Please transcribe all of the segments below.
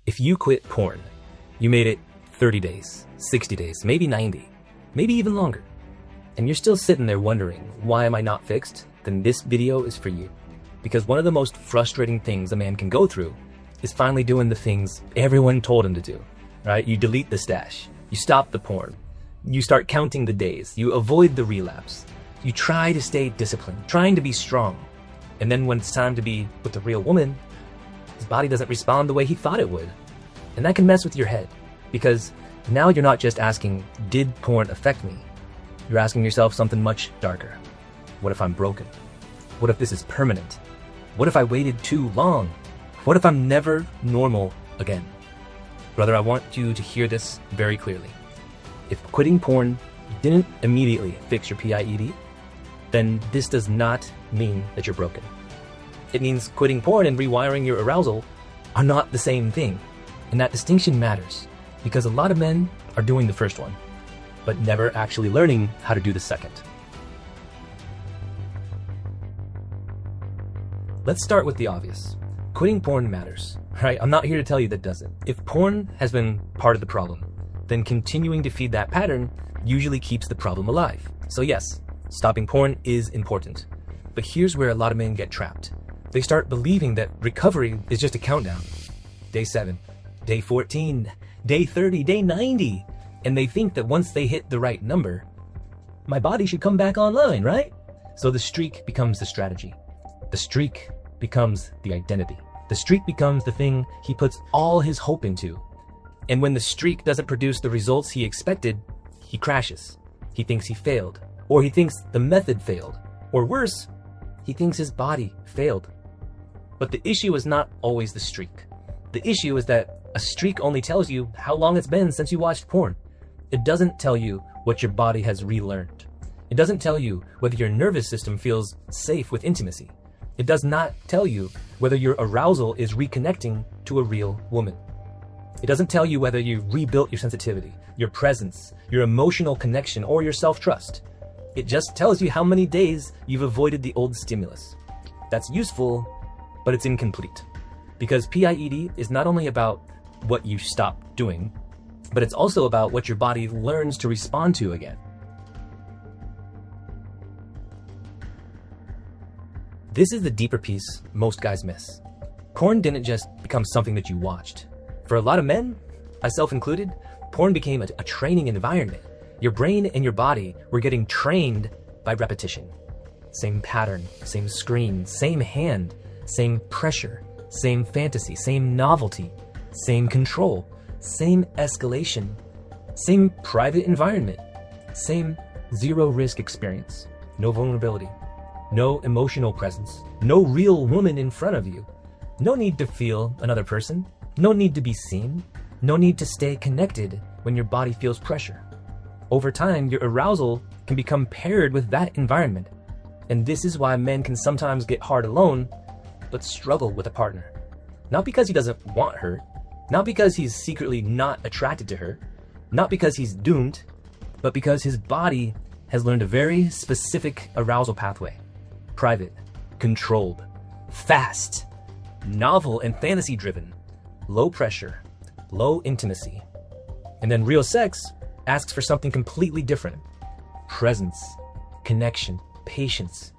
If you quit porn, you made it 30 days, 60 days, maybe 90, maybe even longer, and you're still sitting there wondering, why am I not fixed? Then this video is for you. Because one of the most frustrating things a man can go through is finally doing the things everyone told him to do, right? You delete the stash, you stop the porn, you start counting the days, you avoid the relapse, you try to stay disciplined, trying to be strong. And then when it's time to be with a real woman, his body doesn't respond the way he thought it would. And that can mess with your head, because now you're not just asking, did porn affect me? You're asking yourself something much darker. What if I'm broken? What if this is permanent? What if I waited too long? What if I'm never normal again? Brother, I want you to hear this very clearly. If quitting porn didn't immediately fix your PIED, then this does not mean that you're broken. It means quitting porn and rewiring your arousal are not the same thing. And that distinction matters because a lot of men are doing the first one, but never actually learning how to do the second. Let's start with the obvious. Quitting porn matters, right? I'm not here to tell you that doesn't. If porn has been part of the problem, then continuing to feed that pattern usually keeps the problem alive. So yes, stopping porn is important. But here's where a lot of men get trapped. They start believing that recovery is just a countdown. Day 7, day 14, day 30, day 90. And they think that once they hit the right number, my body should come back online, right? So the streak becomes the strategy. The streak becomes the identity. The streak becomes the thing he puts all his hope into. And when the streak doesn't produce the results he expected, he crashes. He thinks he failed. Or he thinks the method failed. Or worse, he thinks his body failed. But the issue is not always the streak. The issue is that a streak only tells you how long it's been since you watched porn. It doesn't tell you what your body has relearned. It doesn't tell you whether your nervous system feels safe with intimacy. It does not tell you whether your arousal is reconnecting to a real woman. It doesn't tell you whether you rebuilt your sensitivity, your presence, your emotional connection, or your self-trust. It just tells you how many days you've avoided the old stimulus. That's useful, but it's incomplete. Because PIED is not only about what you stop doing, but it's also about what your body learns to respond to again. This is the deeper piece most guys miss. Porn didn't just become something that you watched. For a lot of men, myself included, porn became a training environment. Your brain and your body were getting trained by repetition. Same pattern, same screen, same hand, same pressure, same fantasy, same novelty, same control, same escalation, same private environment, same zero risk experience, no vulnerability, no emotional presence, no real woman in front of you, no need to feel another person, no need to be seen, no need to stay connected when your body feels pressure. Over time, your arousal can become paired with that environment. And this is why men can sometimes get hard alone, but struggle with a partner. Not because he doesn't want her, not because he's secretly not attracted to her, not because he's doomed, but because his body has learned a very specific arousal pathway. Private, controlled, fast, novel and fantasy driven, low pressure, low intimacy. And then real sex asks for something completely different. Presence, connection, patience,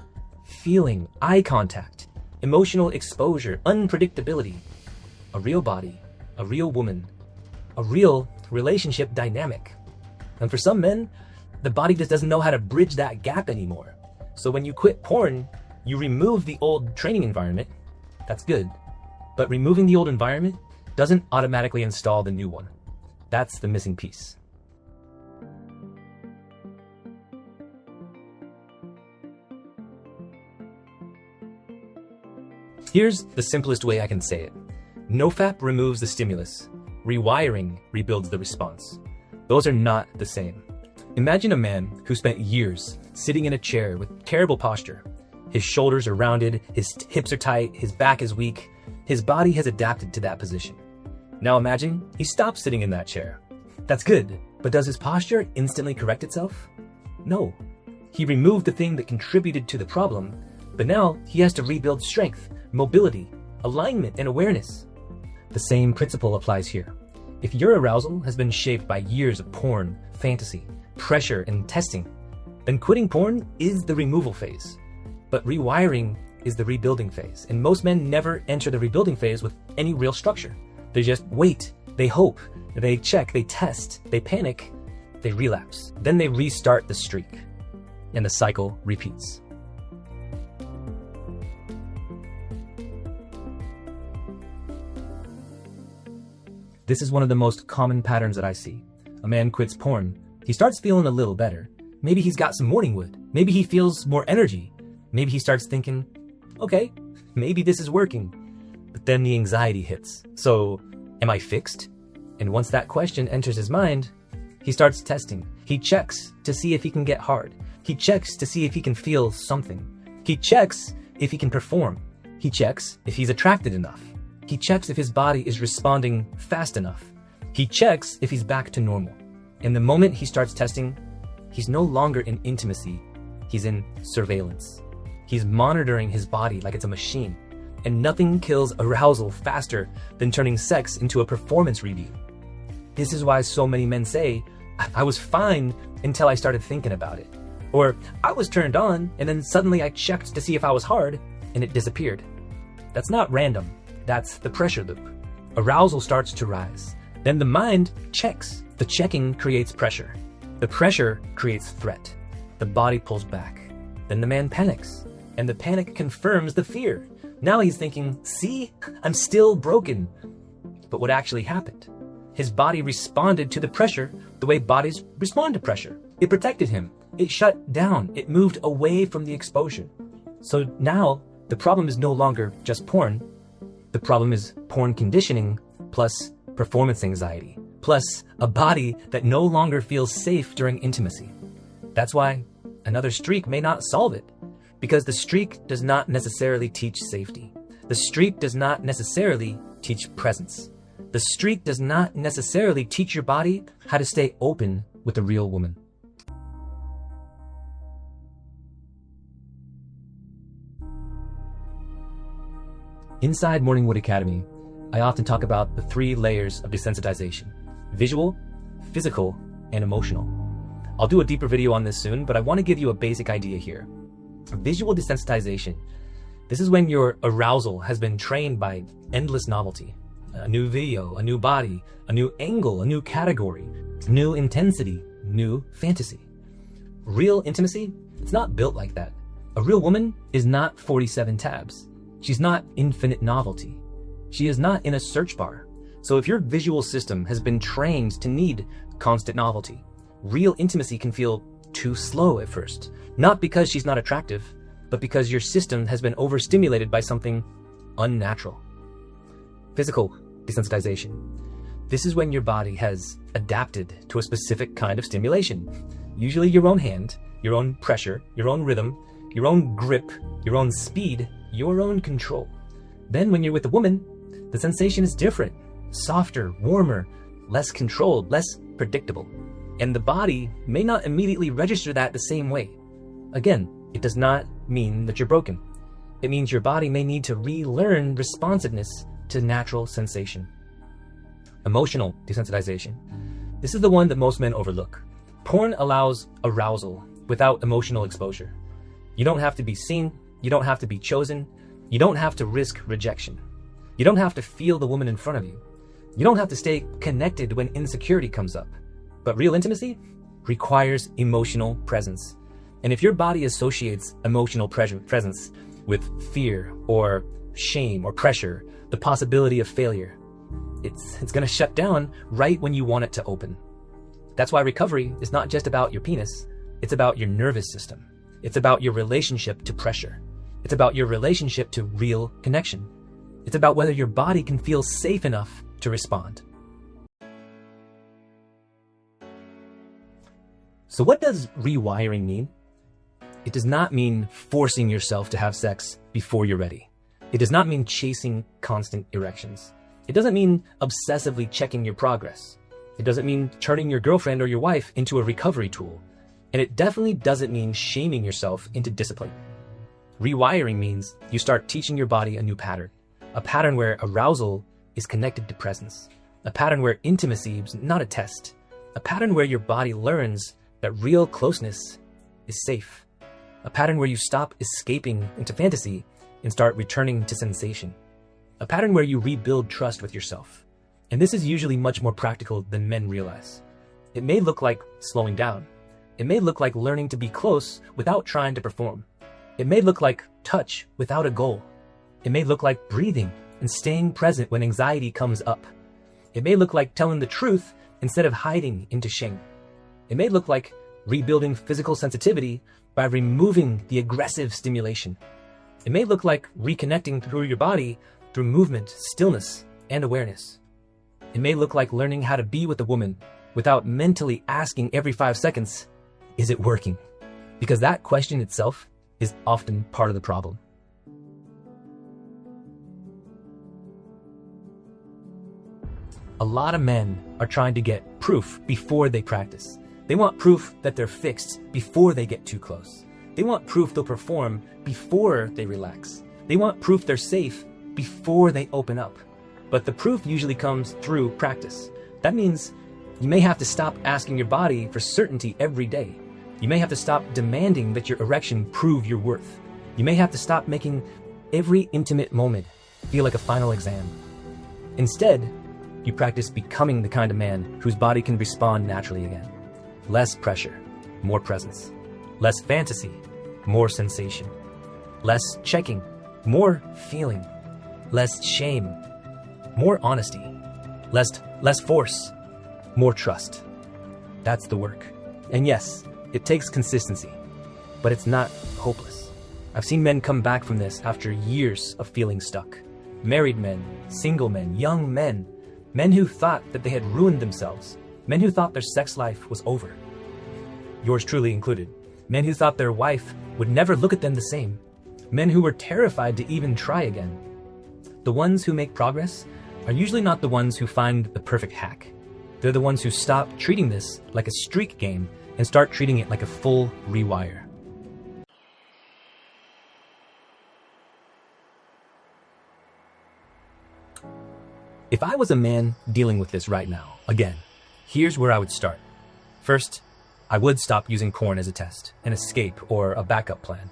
feeling, eye contact, emotional exposure, unpredictability, a real body, a real woman, a real relationship dynamic. And for some men, the body just doesn't know how to bridge that gap anymore. So when you quit porn, you remove the old training environment. That's good. But removing the old environment doesn't automatically install the new one. That's the missing piece. Here's the simplest way I can say it. Nofap removes the stimulus. Rewiring rebuilds the response. Those are not the same. Imagine a man who spent years sitting in a chair with terrible posture. His shoulders are rounded, his hips are tight, his back is weak. His body has adapted to that position. Now imagine he stops sitting in that chair. That's good, but does his posture instantly correct itself? No. He removed the thing that contributed to the problem, but now he has to rebuild strength, mobility, alignment, and awareness. The same principle applies here. If your arousal has been shaped by years of porn, fantasy, pressure, and testing, then quitting porn is the removal phase. But rewiring is the rebuilding phase, and most men never enter the rebuilding phase with any real structure. They just wait, they hope, they check, they test, they panic, they relapse. Then they restart the streak, and the cycle repeats. This is one of the most common patterns that I see. A man quits porn. He starts feeling a little better. Maybe he's got some morning wood. Maybe he feels more energy. Maybe he starts thinking, okay, maybe this is working. But then the anxiety hits. So, am I fixed? And once that question enters his mind, he starts testing. He checks to see if he can get hard. He checks to see if he can feel something. He checks if he can perform. He checks if he's attracted enough. He checks if his body is responding fast enough. He checks if he's back to normal. And the moment he starts testing, he's no longer in intimacy, he's in surveillance. He's monitoring his body like it's a machine. And nothing kills arousal faster than turning sex into a performance review. This is why so many men say, I was fine until I started thinking about it. Or I was turned on and then suddenly I checked to see if I was hard and it disappeared. That's not random. That's the pressure loop. Arousal starts to rise. Then the mind checks. The checking creates pressure. The pressure creates threat. The body pulls back. Then the man panics. And the panic confirms the fear. Now he's thinking, see, I'm still broken. But what actually happened? His body responded to the pressure the way bodies respond to pressure. It protected him. It shut down. It moved away from the exposure. So now the problem is no longer just porn. The problem is porn conditioning plus performance anxiety, plus a body that no longer feels safe during intimacy. That's why another streak may not solve it, because the streak does not necessarily teach safety. The streak does not necessarily teach presence. The streak does not necessarily teach your body how to stay open with a real woman. Inside Morningwood Academy, I often talk about the 3 layers of desensitization: visual, physical, and emotional. I'll do a deeper video on this soon, but I want to give you a basic idea here. Visual desensitization. This is when your arousal has been trained by endless novelty. A new video, a new body, a new angle, a new category, new intensity, new fantasy. Real intimacy, it's not built like that. A real woman is not 47 tabs. She's not infinite novelty. She is not in a search bar. So if your visual system has been trained to need constant novelty, real intimacy can feel too slow at first. Not because she's not attractive, but because your system has been overstimulated by something unnatural. Physical desensitization. This is when your body has adapted to a specific kind of stimulation. Usually your own hand, your own pressure, your own rhythm, your own grip, your own speed, your own control. Then when you're with a woman, the sensation is different, softer, warmer, less controlled, less predictable. And the body may not immediately register that the same way. Again, it does not mean that you're broken. It means your body may need to relearn responsiveness to natural sensation. Emotional desensitization. This is the one that most men overlook. Porn allows arousal without emotional exposure. You don't have to be seen. You don't have to be chosen. You don't have to risk rejection. You don't have to feel the woman in front of you. You don't have to stay connected when insecurity comes up. But real intimacy requires emotional presence. And if your body associates emotional presence with fear or shame or pressure, the possibility of failure, it's going to shut down right when you want it to open. That's why recovery is not just about your penis. It's about your nervous system. It's about your relationship to pressure. It's about your relationship to real connection. It's about whether your body can feel safe enough to respond. So what does rewiring mean? It does not mean forcing yourself to have sex before you're ready. It does not mean chasing constant erections. It doesn't mean obsessively checking your progress. It doesn't mean turning your girlfriend or your wife into a recovery tool. And it definitely doesn't mean shaming yourself into discipline. Rewiring means you start teaching your body a new pattern, a pattern where arousal is connected to presence. A pattern where intimacy is not a test. A pattern where your body learns that real closeness is safe. A pattern where you stop escaping into fantasy and start returning to sensation. A pattern where you rebuild trust with yourself. And this is usually much more practical than men realize. It may look like slowing down. It may look like learning to be close without trying to perform. It may look like touch without a goal. It may look like breathing and staying present when anxiety comes up. It may look like telling the truth instead of hiding into shame. It may look like rebuilding physical sensitivity by removing the aggressive stimulation. It may look like reconnecting through your body through movement, stillness, and awareness. It may look like learning how to be with a woman without mentally asking every 5 seconds, is it working? Because that question itself is often part of the problem. A lot of men are trying to get proof before they practice. They want proof that they're fixed before they get too close. They want proof they'll perform before they relax. They want proof they're safe before they open up. But the proof usually comes through practice. That means you may have to stop asking your body for certainty every day. You may have to stop demanding that your erection prove your worth. You may have to stop making every intimate moment feel like a final exam. Instead, you practice becoming the kind of man whose body can respond naturally again. Less pressure, more presence. Less fantasy, more sensation. Less checking, more feeling. Less shame, more honesty. Less force, more trust. That's the work. And yes, it takes consistency, but it's not hopeless. I've seen men come back from this after years of feeling stuck. Married men, single men, young men. Men who thought that they had ruined themselves. Men who thought their sex life was over. Yours truly included. Men who thought their wife would never look at them the same. Men who were terrified to even try again. The ones who make progress are usually not the ones who find the perfect hack. They're the ones who stop treating this like a streak game and start treating it like a full rewire. If I was a man dealing with this right now, again, here's where I would start. First, I would stop using porn as a test, an escape, or a backup plan.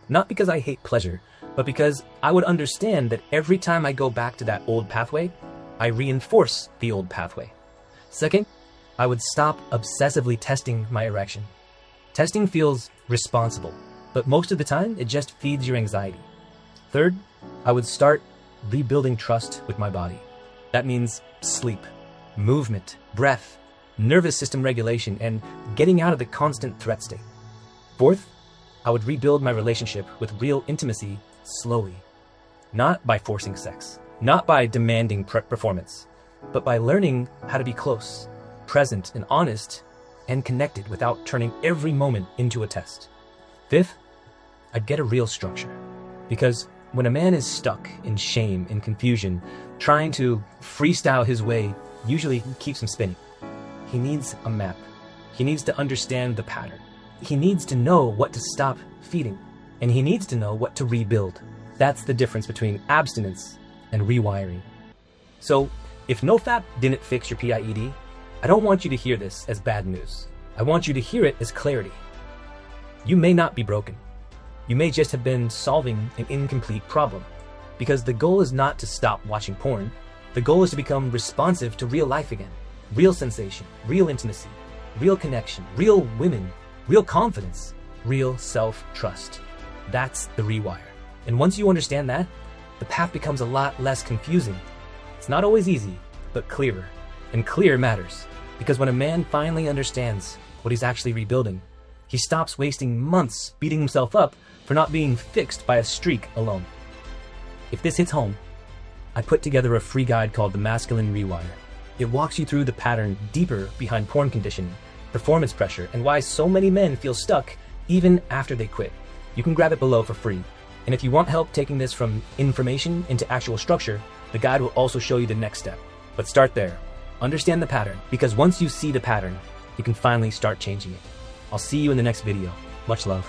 Not because I hate pleasure, but because I would understand that every time I go back to that old pathway, I reinforce the old pathway. Second, I would stop obsessively testing my erection. Testing feels responsible, but most of the time, it just feeds your anxiety. Third, I would start rebuilding trust with my body. That means sleep, movement, breath, nervous system regulation, and getting out of the constant threat state. Fourth, I would rebuild my relationship with real intimacy slowly. Not by forcing sex, not by demanding performance, but by learning how to be close, present and honest, and connected without turning every moment into a test. Fifth, I'd get a real structure. Because when a man is stuck in shame and confusion, trying to freestyle his way usually keeps him spinning. He needs a map. He needs to understand the pattern. He needs to know what to stop feeding. And he needs to know what to rebuild. That's the difference between abstinence and rewiring. So, if Nofap didn't fix your PIED, I don't want you to hear this as bad news. I want you to hear it as clarity. You may not be broken. You may just have been solving an incomplete problem. Because the goal is not to stop watching porn. The goal is to become responsive to real life again. Real sensation, real intimacy, real connection, real women, real confidence, real self-trust. That's the rewire. And once you understand that, the path becomes a lot less confusing. It's not always easy, but clearer. And clear matters. Because when a man finally understands what he's actually rebuilding, he stops wasting months beating himself up for not being fixed by a streak alone. If this hits home, I put together a free guide called The Masculine Rewire. It walks you through the pattern deeper behind porn conditioning, performance pressure, and why so many men feel stuck even after they quit. You can grab it below for free. And if you want help taking this from information into actual structure, the guide will also show you the next step. But start there. Understand the pattern, because once you see the pattern, you can finally start changing it. I'll see you in the next video. Much love.